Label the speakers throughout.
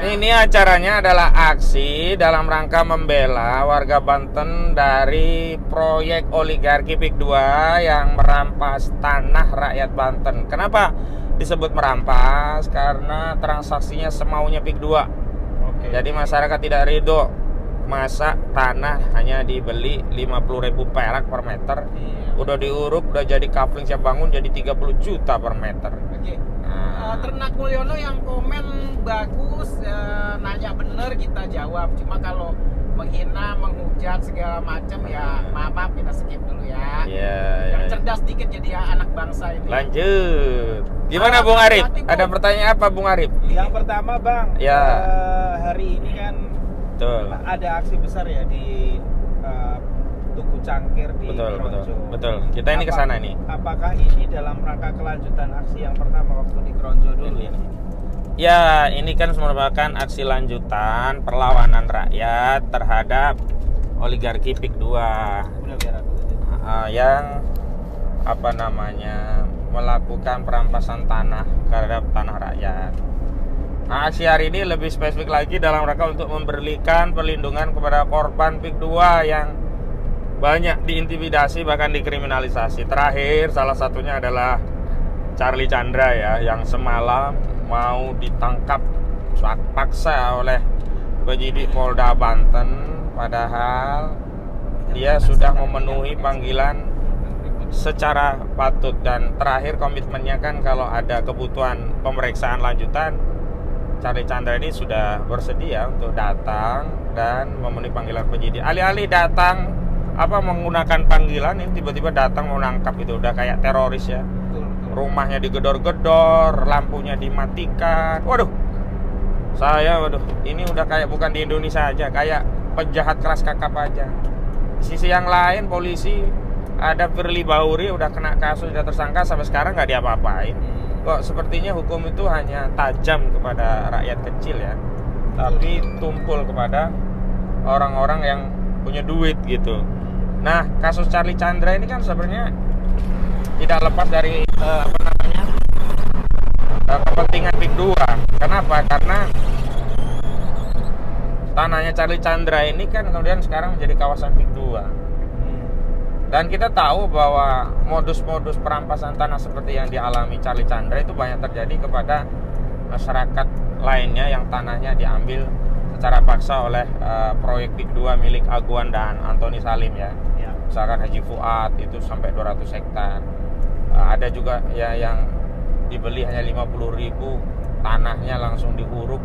Speaker 1: Ini acaranya adalah aksi dalam rangka membela warga Banten dari proyek oligarki PIK 2 yang merampas tanah rakyat Banten. Kenapa disebut merampas? Karena transaksinya semaunya PIK 2.
Speaker 2: Oke.
Speaker 1: Jadi masyarakat tidak ridho. Masa tanah hanya dibeli 50.000 perak per meter.
Speaker 2: Iya.
Speaker 1: Udah diuruk, udah jadi kafling siap bangun jadi 30 juta per meter.
Speaker 2: Oke.
Speaker 1: Nah.
Speaker 2: Ternak Mulyono yang komen bagus, nanya bener kita jawab. Cuma kalau menghina, menghujat segala macam ya maaf kita skip dulu ya.
Speaker 1: Iya,
Speaker 2: Yang
Speaker 1: iya.
Speaker 2: cerdas dikit jadi anak bangsa ini.
Speaker 1: Lanjut. Gimana Bung Arif?
Speaker 2: hati-hati, Bung.
Speaker 1: Ada pertanyaan apa Bung Arif?
Speaker 3: Yang pertama Bang,
Speaker 1: Ya.
Speaker 3: hari ini kan
Speaker 1: Betul.
Speaker 3: ada aksi besar ya di Tugu Cangkir di
Speaker 1: Betul, betul.
Speaker 3: Kronjo.
Speaker 1: Betul. Kita ini kesana nih.
Speaker 3: Apakah ini dalam rangka kelanjutan aksi yang pertama waktu di Kronjo dulu ya?
Speaker 1: Ya, ini kan merupakan aksi lanjutan perlawanan rakyat terhadap oligarki PIK 2
Speaker 3: Udah biar aku aja.
Speaker 1: yang melakukan perampasan tanah terhadap tanah rakyat. Nah, aksi hari ini lebih spesifik lagi dalam rangka untuk memberikan perlindungan kepada korban PIK 2 yang banyak diintimidasi bahkan dikriminalisasi. Terakhir salah satunya adalah Charlie Chandra ya, yang semalam mau ditangkap paksa oleh penyidik Polda Banten, padahal dia sudah memenuhi panggilan secara patut. Dan terakhir komitmennya kan kalau ada kebutuhan pemeriksaan lanjutan, Charlie Chandra ini sudah bersedia untuk datang dan memenuhi panggilan penyidik. Alih-alih datang menggunakan panggilan, ini tiba-tiba datang mau nangkap, itu udah kayak teroris ya.
Speaker 3: Betul.
Speaker 1: Rumahnya digedor-gedor, lampunya dimatikan. Waduh, ini udah kayak bukan di Indonesia aja, kayak penjahat keras kakap aja. Di sisi yang lain polisi ada Firly Bahuri udah kena kasus, udah tersangka, sampai sekarang nggak diapa-apain. Kok sepertinya hukum itu hanya tajam kepada rakyat kecil ya, tapi tumpul kepada orang-orang yang punya duit gitu. Nah, kasus Charlie Chandra ini kan sebenarnya tidak lepas dari kepentingan PIK 2. Kenapa? Karena tanahnya Charlie Chandra ini kan kemudian sekarang menjadi kawasan PIK 2. Dan kita tahu bahwa modus-modus perampasan tanah seperti yang dialami Charlie Chandra itu banyak terjadi kepada masyarakat lainnya yang tanahnya diambil secara paksa oleh proyek PIK 2 milik Aguan dan Antoni Salim ya. Misalkan Haji Fuad itu sampai 200 hektar. Ada juga ya yang dibeli hanya 50.000, tanahnya langsung diuruk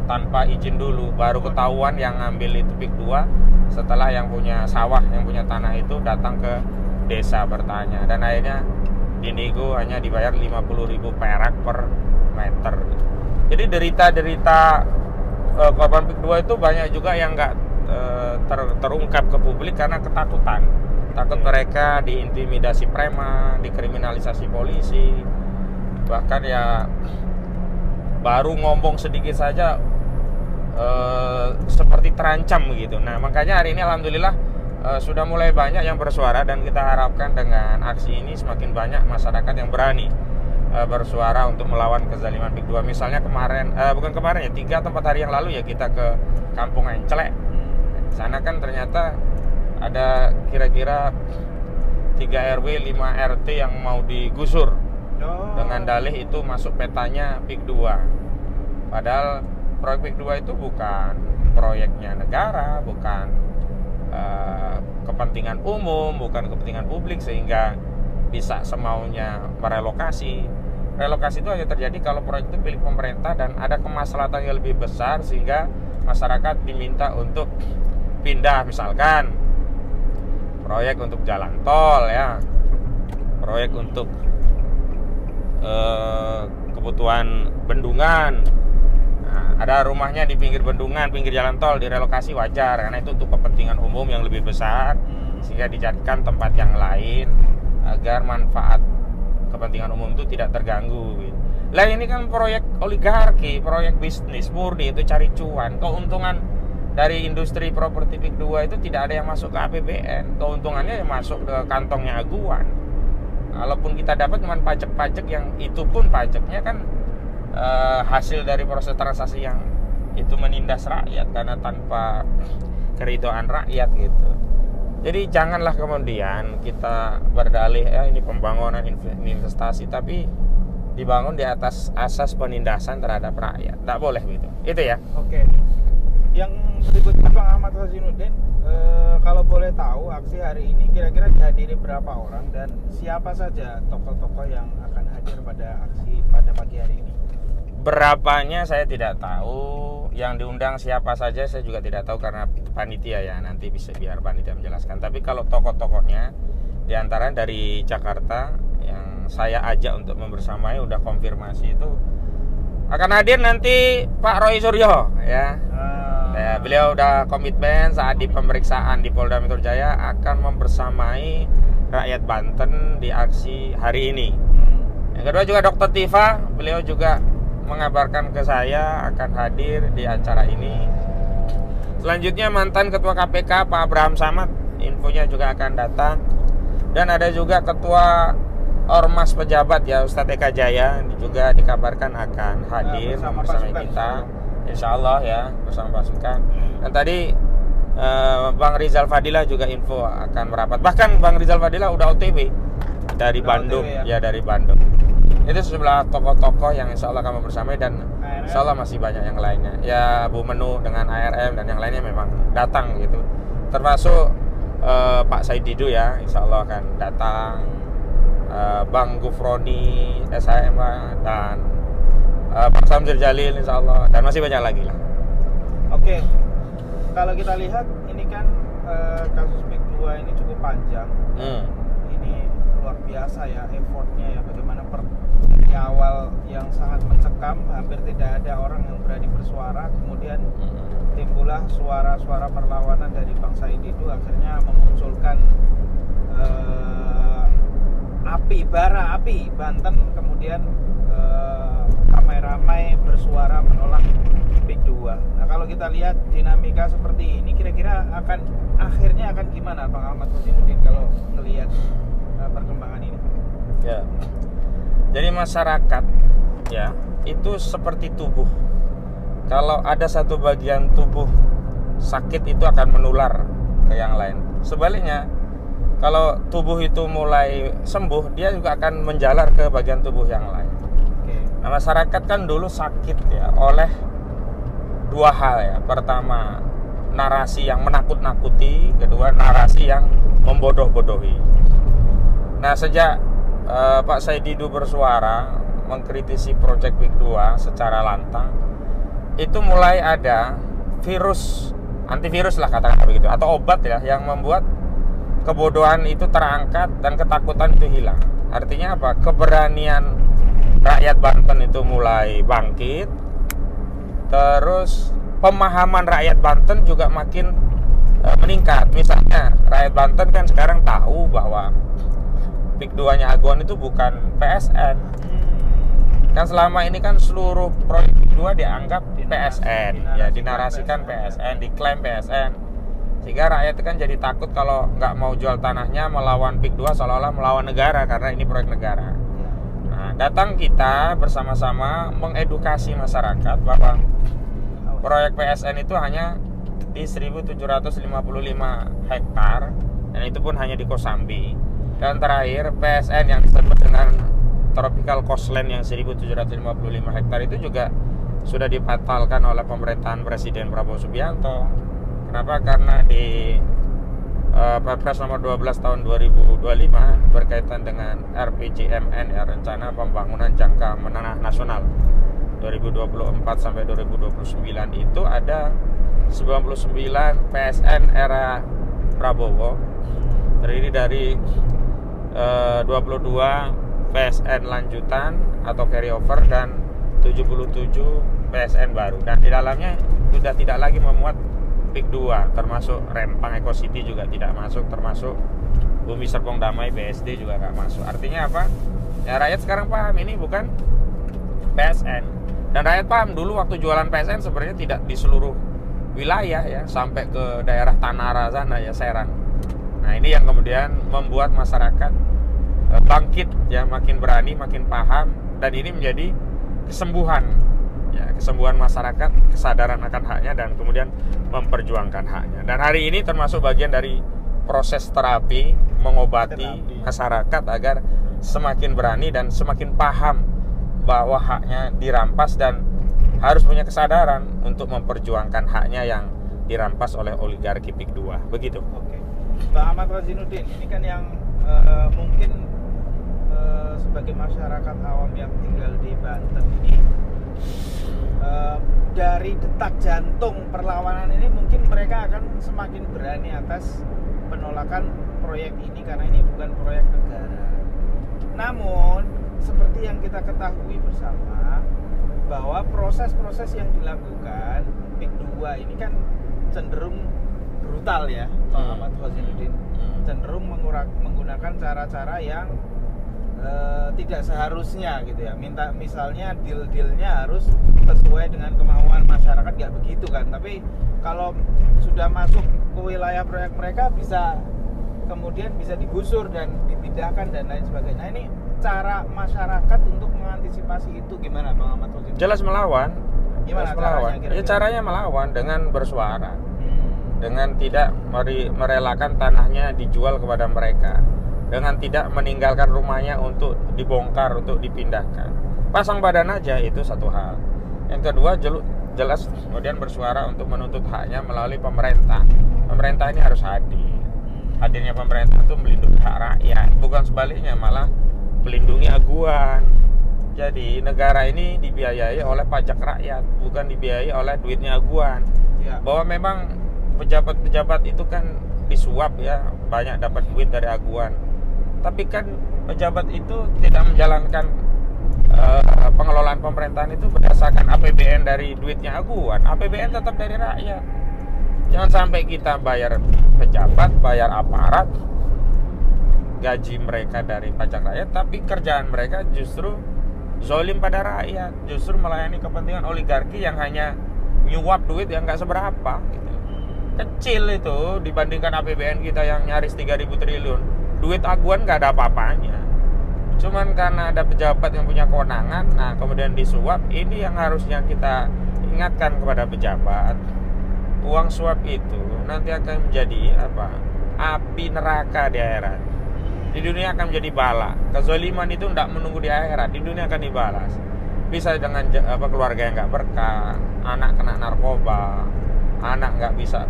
Speaker 1: tanpa izin dulu, baru ketahuan yang ngambil itu PIK 2 setelah yang punya sawah, yang punya tanah itu datang ke desa bertanya, dan akhirnya dinego hanya dibayar 50.000 perak per meter. Jadi derita-derita korban PIK 2 itu banyak juga yang nggak terungkap ke publik karena ketakutan. Takut mereka diintimidasi preman, dikriminalisasi polisi, bahkan ya baru ngomong sedikit saja seperti terancam gitu. Nah, makanya hari ini alhamdulillah sudah mulai banyak yang bersuara, dan kita harapkan dengan aksi ini semakin banyak masyarakat yang berani bersuara untuk melawan kezaliman PIK 2. Misalnya bukan kemarin ya, 3 atau 4 hari yang lalu ya, kita ke Kampung Enclek. Sana kan ternyata ada kira-kira 3 RW 5 RT yang mau digusur dengan dalih itu masuk petanya PIK 2. Padahal proyek PIK 2 itu bukan proyeknya negara, bukan kepentingan umum, bukan kepentingan publik, sehingga bisa semaunya merelokasi. Relokasi itu hanya terjadi kalau proyek itu milik pemerintah dan ada kemaslahatan yang lebih besar, sehingga masyarakat diminta untuk pindah. Misalkan proyek untuk jalan tol ya, proyek untuk kebutuhan bendungan. Nah, ada rumahnya di pinggir bendungan, pinggir jalan tol, direlokasi wajar karena itu untuk kepentingan umum yang lebih besar, sehingga dicarikan tempat yang lain agar manfaat kepentingan umum itu tidak terganggu gitu. Lah ini kan proyek oligarki, proyek bisnis murni, itu cari cuan. Keuntungan dari industri properti PIK 2 itu tidak ada yang masuk ke APBN, keuntungannya yang masuk ke kantongnya Aguan. Walaupun kita dapat cuma pajak-pajak, yang itu pun pajaknya kan hasil dari proses transaksi yang itu menindas rakyat karena tanpa keridhaan rakyat gitu. Jadi janganlah kemudian kita berdalih ini pembangunan investasi tapi dibangun di atas asas penindasan terhadap rakyat. Tidak boleh gitu. Itu ya.
Speaker 3: Oke. Yang berikutnya Bang Ahmad Hazinuddin, kalau boleh tahu aksi hari ini kira-kira dihadiri berapa orang dan siapa saja tokoh-tokoh yang akan hadir pada aksi pada pagi hari ini?
Speaker 1: Berapanya saya tidak tahu. Yang diundang siapa saja saya juga tidak tahu karena panitia ya, nanti bisa biar panitia menjelaskan. Tapi kalau tokoh-tokohnya diantara dari Jakarta yang saya ajak untuk membersamai udah konfirmasi itu akan hadir nanti Pak Roy Suryo ya. Ya, beliau udah komitmen saat di pemeriksaan di Polda Metro Jaya akan membersamai rakyat Banten di aksi hari ini. Yang kedua juga Dr. Tifa, beliau juga mengabarkan ke saya akan hadir di acara ini. Selanjutnya mantan Ketua KPK Pak Abraham Samad, infonya juga akan datang. Dan ada juga Ketua Ormas Pejabat ya Ustadz Eka Jaya juga dikabarkan akan hadir bersama kita. Insya Allah ya bersama pasukan. Dan tadi Bang Rizal Fadila juga info akan merapat. Bahkan Bang Rizal Fadila udah OTW dari Bandung ya dari Bandung. Itu sejumlah tokoh-tokoh yang insya Allah kami bersamai dan insya Allah masih banyak yang lainnya. Ya Bu Menu dengan ARM dan yang lainnya memang datang gitu. Termasuk Pak Said Didu ya insya Allah akan datang. Bang Gufroni SHM dan Bang Samsir Jalil insya Allah dan masih banyak lagi lah.
Speaker 3: Oke, kalau kita lihat ini kan kasus PIK 2 ini cukup panjang. Ini luar biasa ya effortnya ya, bagaimana dari awal yang sangat mencekam, hampir tidak ada orang yang berani bersuara, kemudian timbullah suara-suara perlawanan dari Bang Said itu akhirnya memunculkan bara api Banten, kemudian ramai-ramai bersuara menolak PIK 2. Nah kalau kita lihat dinamika seperti ini kira-kira akhirnya akan gimana Bang Ahmad Hazinuddin kalau melihat perkembangan ini?
Speaker 1: Ya. Jadi masyarakat ya itu seperti tubuh. Kalau ada satu bagian tubuh sakit itu akan menular ke yang lain. Sebaliknya, kalau tubuh itu mulai sembuh, dia juga akan menjalar ke bagian tubuh yang lain. Nah, masyarakat kan dulu sakit ya oleh dua hal ya. Pertama, narasi yang menakut-nakuti, kedua narasi yang membodoh-bodohi. Nah, sejak Pak Said Didu bersuara mengkritisi proyek PIK 2 secara lantang, itu mulai ada virus, antivirus lah katakan begitu, atau obat ya yang membuat kebodohan itu terangkat dan ketakutan itu hilang. Artinya apa? Keberanian rakyat Banten itu mulai bangkit. Terus pemahaman rakyat Banten juga makin meningkat. Misalnya rakyat Banten kan sekarang tahu bahwa PIK 2-nya Aguan itu bukan PSN. Kan selama ini kan seluruh proyek PIK 2 dianggap PSN, ya dinarasikan PSN, diklaim PSN. Sehingga rakyat kan jadi takut kalau nggak mau jual tanahnya melawan PIK 2 seolah-olah melawan negara karena ini proyek negara. Nah, datang kita bersama-sama mengedukasi masyarakat bahwa proyek PSN itu hanya di 1.755 hektar dan itu pun hanya di Kosambi. Dan terakhir PSN yang disebut dengan Tropical Coastland yang 1.755 hektar itu juga sudah dibatalkan oleh pemerintahan Presiden Prabowo Subianto. Kenapa? Karena di Perpres nomor 12 tahun 2025 berkaitan dengan RPJMN ya, Rencana Pembangunan Jangka Menengah Nasional 2024 sampai 2029 itu ada 99 PSN era Prabowo, terdiri dari 22 PSN lanjutan atau carryover dan 77 PSN baru. Dan di dalamnya sudah tidak lagi memuat PIK 2, termasuk Rempang Eco City juga tidak masuk, termasuk Bumi Serpong Damai BSD juga nggak masuk. Artinya apa? Ya rakyat sekarang paham ini bukan PSN. Dan rakyat paham dulu waktu jualan PSN sebenarnya tidak di seluruh wilayah ya, sampai ke daerah Tanara sana ya, Serang. Nah ini yang kemudian membuat masyarakat bangkit ya, makin berani, makin paham, dan ini menjadi kesembuhan ya, kesembuhan masyarakat, kesadaran akan haknya, dan kemudian memperjuangkan haknya. Dan hari ini termasuk bagian dari proses terapi mengobati masyarakat agar semakin berani dan semakin paham bahwa haknya dirampas dan harus punya kesadaran untuk memperjuangkan haknya yang dirampas oleh oligarki PIK 2. Begitu.
Speaker 3: Oke. Bang Ahmad Wazinuddin, ini kan yang mungkin sebagai masyarakat awam yang tinggal di Banten ini, dari detak jantung perlawanan ini mungkin mereka akan semakin berani atas penolakan proyek ini karena ini bukan proyek negara. Namun seperti yang kita ketahui bersama bahwa proses-proses yang dilakukan PIK 2 ini kan cenderung brutal ya, Pak Ahmad Wazinuddin. Cenderung menggunakan cara-cara yang tidak seharusnya gitu ya. Misalnya deal-dealnya harus sesuai dengan kemauan masyarakat, nggak begitu kan. Tapi kalau sudah masuk ke wilayah proyek mereka kemudian bisa digusur dan dipindahkan dan lain sebagainya. Nah, ini cara masyarakat untuk mengantisipasi itu gimana, Bang Ahmad Wazinuddin?
Speaker 1: Jelas melawan.
Speaker 3: Gimana
Speaker 1: jelas melawan.
Speaker 3: caranya kira-kira?
Speaker 1: Ya, caranya melawan dengan bersuara. Dengan tidak merelakan tanahnya dijual kepada mereka, dengan tidak meninggalkan rumahnya untuk dibongkar, untuk dipindahkan. Pasang badan aja itu satu hal. Yang kedua, jelas kemudian bersuara untuk menuntut haknya melalui pemerintah. Pemerintah ini harus hadir. Hadirnya pemerintah itu melindungi hak rakyat, bukan sebaliknya, malah melindungi aguan. Jadi negara ini dibiayai oleh pajak rakyat, bukan dibiayai oleh duitnya aguan.
Speaker 3: Ya.
Speaker 1: Bahwa memang pejabat-pejabat itu kan disuap ya, banyak dapat duit dari aguan. Tapi kan pejabat itu tidak menjalankan pengelolaan pemerintahan itu berdasarkan APBN dari duitnya aguan. APBN tetap dari rakyat. Jangan sampai kita bayar pejabat, bayar aparat, gaji mereka dari pajak rakyat, tapi kerjaan mereka justru zolim pada rakyat, justru melayani kepentingan oligarki yang hanya nyuap duit yang nggak seberapa gitu. Kecil itu dibandingkan APBN kita yang nyaris 3.000 triliun. Duit aguan nggak ada apa-apanya. Cuman karena ada pejabat yang punya kewenangan, nah kemudian disuap. Ini yang harusnya kita ingatkan kepada pejabat. Uang suap itu nanti akan menjadi api neraka di akhirat. Di dunia akan menjadi bala. Kezaliman itu tidak menunggu di akhirat, di dunia akan dibalas. Bisa dengan keluarga yang nggak berkah, anak kena narkoba, anak nggak bisa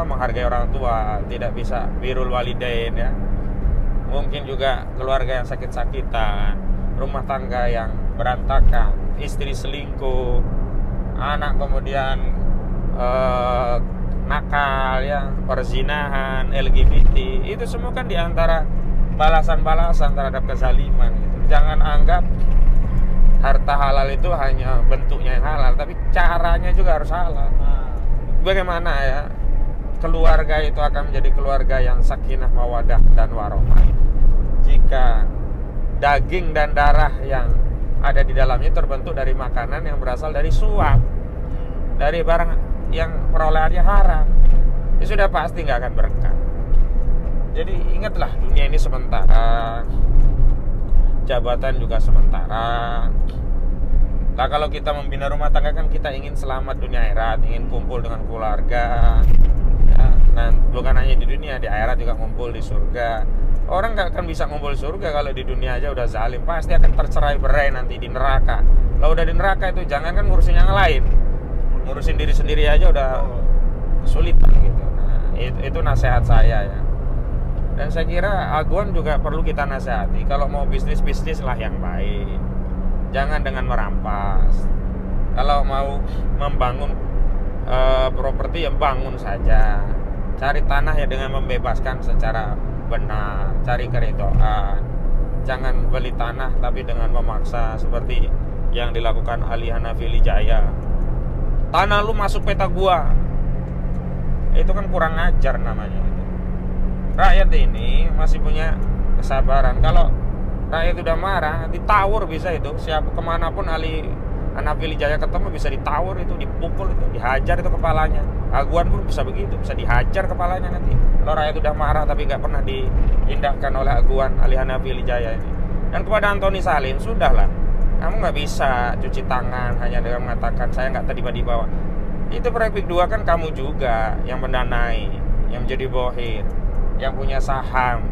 Speaker 1: menghargai orang tua, tidak bisa birrul walidain ya. Mungkin juga keluarga yang sakit-sakitan, rumah tangga yang berantakan, istri selingkuh, anak kemudian nakal ya, perzinahan, LGBT. Itu semua kan diantara balasan-balasan terhadap kezaliman gitu. Jangan anggap harta halal itu hanya bentuknya yang halal, tapi caranya juga harus halal. Bagaimana ya keluarga itu akan menjadi keluarga yang sakinah, mawadah, dan warohmah jika daging dan darah yang ada di dalamnya terbentuk dari makanan yang berasal dari suap, dari barang yang perolehannya haram. Ya sudah pasti nggak akan berkah. Jadi ingatlah, dunia ini sementara, jabatan juga sementara. Nah kalau kita membina rumah tangga kan kita ingin selamat dunia akhirat, ingin kumpul dengan keluarga ya. Nah bukan hanya di dunia, di akhirat juga kumpul di surga. Orang nggak akan bisa ngumpul di surga kalau di dunia aja udah zalim, pasti akan tercerai-berai nanti di neraka. Kalau udah di neraka itu jangan kan ngurusin yang lain, ngurusin diri sendiri aja udah kesulitan gitu. Nah itu nasihat saya ya. Dan saya kira aguan juga perlu kita nasihati. Kalau mau bisnis lah yang baik, jangan dengan merampas. Kalau mau membangun properti ya bangun saja. Cari tanah ya dengan membebaskan secara benar, cari keridhaan. Jangan beli tanah tapi dengan memaksa seperti yang dilakukan Ali Hanafi Lijaya. Tanah lu masuk peta gua, itu kan kurang ajar namanya. Rakyat ini masih punya kesabaran. Kalau rakyat udah marah, ditawur bisa itu. Siapa kemanapun Ali Hanafi Lijaya ketemu bisa ditawur itu, dipukul itu, dihajar itu kepalanya. Aguan pun bisa begitu, bisa dihajar kepalanya nanti. Kalau rakyat udah marah tapi nggak pernah diindahkan oleh aguan Ali Hanafi Lijaya ini. Dan kepada Antoni Salim, sudahlah, Kamu nggak bisa cuci tangan hanya dengan mengatakan saya nggak terlibat di bawah. Itu proyek PIK 2 kan kamu juga yang mendanai, yang menjadi bohir, yang punya saham.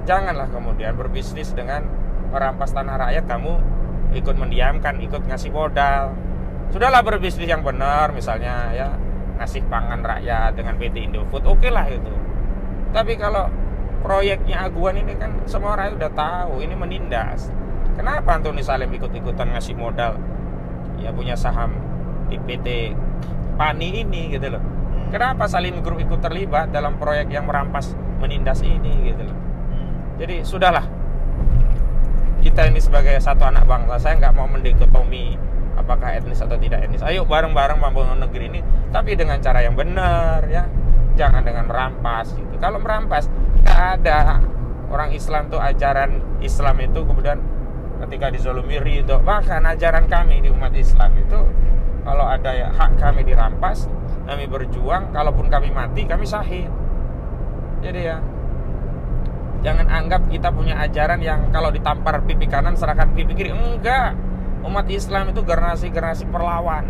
Speaker 1: Janganlah kemudian berbisnis dengan merampas tanah rakyat, kamu ikut mendiamkan, ikut ngasih modal. Sudahlah berbisnis yang benar, misalnya ya ngasih pangan rakyat dengan PT Indofood, oke lah itu. Tapi kalau proyeknya Aguan ini kan semua orang udah tahu ini menindas. Kenapa Antoni Salim ikut-ikutan ngasih modal? Ya punya saham di PT Pani ini gitu loh. Kenapa Salim Group ikut terlibat dalam proyek yang merampas, menindas ini gitu loh. Jadi sudahlah. Kita ini sebagai satu anak bangsa, saya nggak mau mendikotomi apakah etnis atau tidak etnis. Ayo bareng-bareng membangun negeri ini, tapi dengan cara yang benar ya. Jangan dengan merampas gitu. Kalau merampas, nggak ada orang Islam tuh, ajaran Islam itu kemudian ketika dizolimi ridho. Bahkan ajaran kami di umat Islam itu kalau ada ya hak kami dirampas, kami berjuang, kalaupun kami mati, kami syahid. Jadi ya jangan anggap kita punya ajaran yang kalau ditampar pipi kanan serahkan pipi kiri. Enggak. Umat Islam itu generasi-generasi pelawan,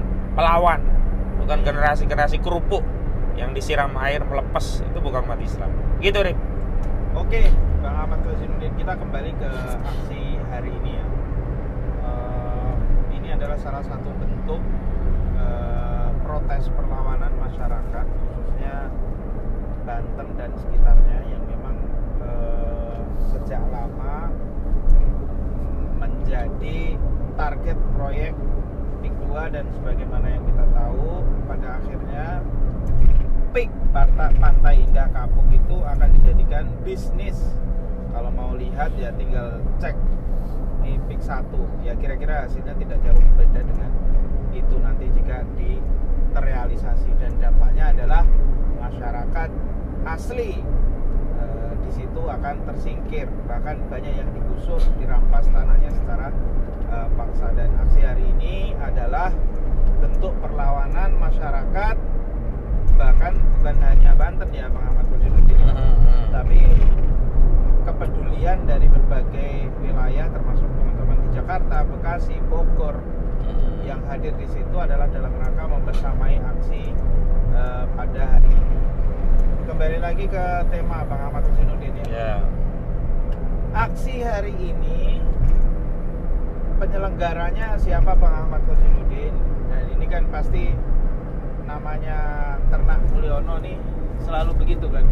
Speaker 1: bukan generasi-generasi kerupuk yang disiram air melepas. Itu bukan umat Islam. Gitu, Rip.
Speaker 3: Oke, Bang Ahmad Kozinuddin, kita kembali ke aksi hari ini ya. Ini adalah salah satu bentuk protes perlawanan masyarakat, khususnya Banten dan sekitarnya, yang memang sejak lama menjadi target proyek PIK 2, dan sebagaimana yang kita tahu pada akhirnya PIK Pantai Indah Kapuk itu akan dijadikan bisnis. Kalau mau lihat ya tinggal cek di PIK 1 ya, kira-kira hasilnya tidak jauh berbeda dengan itu nanti jika terrealisasi, dan dampaknya adalah masyarakat asli di situ akan tersingkir, bahkan banyak yang digusur, dirampas tanahnya secara paksa. Dan aksi hari ini adalah bentuk perlawanan masyarakat, bahkan bukan hanya Banten ya Bang Ahmad Kozinuddin, tapi kepedulian dari berbagai wilayah termasuk teman-teman di Jakarta, Bekasi, Bogor yang hadir di situ adalah dalam rangka membersamai aksi pada hari ini. Kembali lagi ke tema Bang Ahmad Kozinuddin ya.
Speaker 1: Yeah.
Speaker 3: Aksi hari ini penyelenggaranya siapa Bang Ahmad Kozinuddin? Dan ini kan pasti namanya Ternak Mulyono nih selalu begitu kan.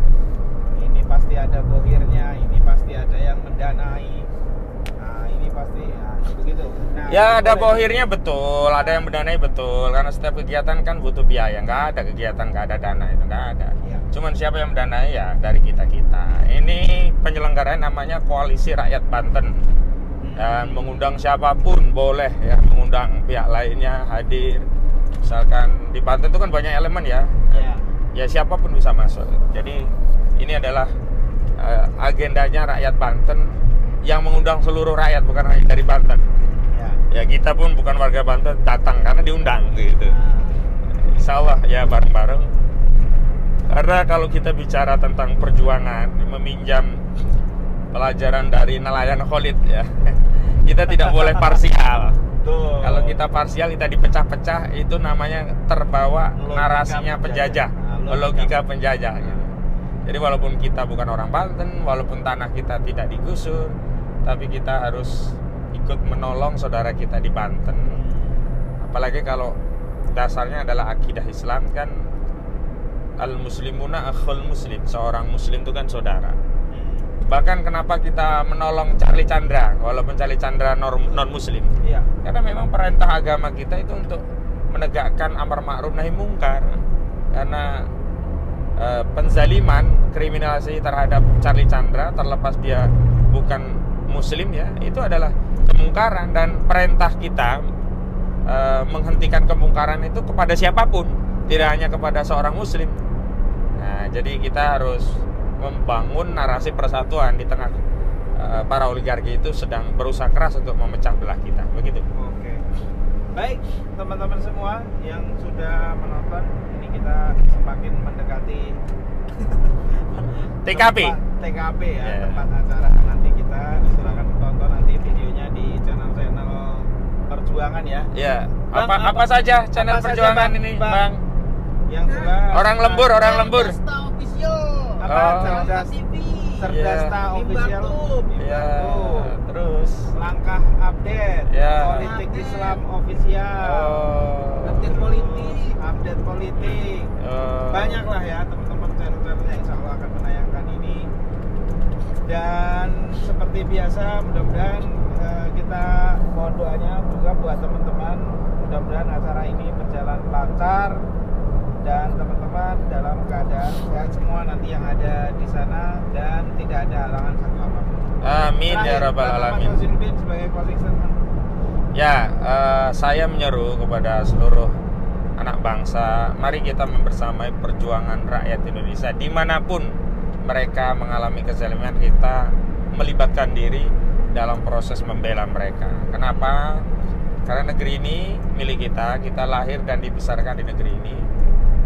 Speaker 3: Ini pasti ada bohirnya, ini pasti ada yang mendanai. Nah, ini pasti begitu. Nah,
Speaker 1: ya ada bohirnya betul, ada yang mendanai betul, karena setiap kegiatan kan butuh biaya. Nggak ada kegiatan nggak ada dana, itu nggak ada.
Speaker 3: Ya.
Speaker 1: Cuman siapa yang mendanai ya dari kita-kita. Ini penyelenggaraan namanya Koalisi Rakyat Banten, dan mengundang siapapun boleh ya, mengundang pihak lainnya hadir. Misalkan di Banten itu kan banyak elemen ya, ya siapapun bisa masuk. Jadi ini adalah agendanya rakyat Banten yang mengundang seluruh rakyat, bukan hanya dari Banten. Ya kita pun bukan warga Banten datang karena diundang gitu. Insya Allah ya bareng-bareng. Karena kalau kita bicara tentang perjuangan, meminjam pelajaran dari nelayan Khalid ya, kita tidak boleh parsial.
Speaker 3: Tuh.
Speaker 1: Kalau kita parsial, kita dipecah-pecah, itu namanya terbawa narasinya penjajah, logika penjajah gitu. Jadi walaupun kita bukan orang Banten, walaupun tanah kita tidak digusur, tapi kita harus ikut menolong saudara kita di Banten. Apalagi kalau dasarnya adalah akidah Islam kan, al-muslimuna akhul muslim, seorang muslim itu kan saudara. Bahkan kenapa kita menolong Charlie Chandra walaupun Charlie Chandra non muslim?
Speaker 3: Iya.
Speaker 1: Karena memang perintah agama kita itu untuk menegakkan amar ma'ruf nahi mungkar. Karena penzaliman, kriminalisasi terhadap Charlie Chandra, terlepas dia bukan muslim ya, itu adalah kemungkaran, dan perintah kita menghentikan kemungkaran itu kepada siapapun, tidak hanya kepada seorang muslim. Nah, jadi kita harus membangun narasi persatuan di tengah para oligarki itu sedang berusaha keras untuk memecah belah kita, begitu.
Speaker 3: Oke. Baik, teman-teman semua yang sudah menonton, ini kita semakin mendekati
Speaker 1: TKP
Speaker 3: TKP ya,
Speaker 1: Yeah.
Speaker 3: tempat acara nanti. Kita silakan tonton nanti videonya di channel perjuangan ya.
Speaker 1: Ya,
Speaker 3: Bang,
Speaker 1: apa saja channel
Speaker 3: apa saja,
Speaker 1: perjuangan
Speaker 3: Bang?
Speaker 1: ini,
Speaker 3: Bang?
Speaker 1: Bang?
Speaker 3: Yang jelas.
Speaker 1: Orang lembur, orang lembur.
Speaker 2: Cerdasta Official.
Speaker 3: Apa?
Speaker 1: Oh.
Speaker 3: Cerdas
Speaker 2: TV.
Speaker 3: Cerdasta
Speaker 1: Iya.
Speaker 3: Official.
Speaker 1: Ya,
Speaker 3: Mimbarku.
Speaker 1: terus.
Speaker 3: Langkah update.
Speaker 1: Ya.
Speaker 3: Politik Islam Official.
Speaker 1: Oh.
Speaker 2: Update politik.
Speaker 3: Update politik. Banyak lah ya teman-teman channel-channel yang insya Allah akan menayangkan ini. Dan seperti biasa mudah-mudahan kita mohon doanya juga buat teman-teman, mudah-mudahan acara ini berjalan lancar dan teman-teman dalam keadaan sehat semua nanti yang ada di sana dan tidak ada halangan satu apapun.
Speaker 1: Amin ya
Speaker 3: Terakhir,
Speaker 1: rabbal
Speaker 3: Bang Ahmad
Speaker 1: alamin.
Speaker 3: Rosinuddin sebagai closing statement.
Speaker 1: Ya, saya menyeru kepada seluruh anak bangsa, mari kita membersamai perjuangan rakyat Indonesia dimanapun mereka mengalami kezaliman, kita melibatkan diri dalam proses membela mereka. Kenapa? Karena negeri ini milik kita, kita lahir dan dibesarkan di negeri ini,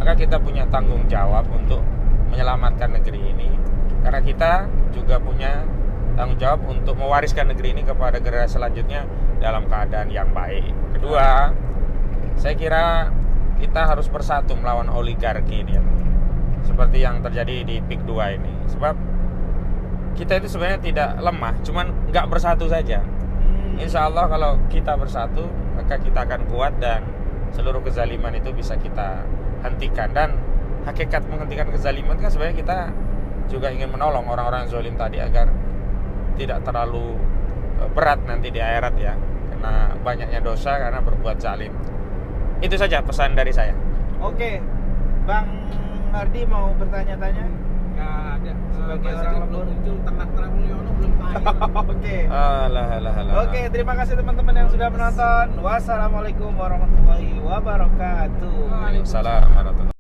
Speaker 1: maka kita punya tanggung jawab untuk menyelamatkan negeri ini. Karena kita juga punya tanggung jawab untuk mewariskan negeri ini kepada generasi selanjutnya dalam keadaan yang baik. Kedua, saya kira kita harus bersatu melawan oligarki ini, seperti yang terjadi di PIK 2 ini. Sebab kita itu sebenarnya tidak lemah, cuman nggak bersatu saja. Insya Allah kalau kita bersatu, maka kita akan kuat dan seluruh kezaliman itu bisa kita hentikan. Dan hakikat menghentikan kezaliman kan sebenarnya kita juga ingin menolong orang-orang yang zalim tadi agar tidak terlalu berat nanti di akhirat ya, karena banyaknya dosa karena berbuat zalim. Itu saja pesan dari saya.
Speaker 3: Oke, Bang Hardi mau bertanya-tanya?
Speaker 2: Nggak ada.
Speaker 3: Sebagai orang
Speaker 2: Basically
Speaker 3: lembur.
Speaker 2: belum muncul ternak Mulyono belum tayang.
Speaker 3: Oke.
Speaker 1: Alah.
Speaker 3: Oke, terima kasih teman-teman yang sudah menonton. Wassalamualaikum warahmatullahi wabarakatuh.
Speaker 1: Waalaikumsalam warahmatullahi wabarakatuh.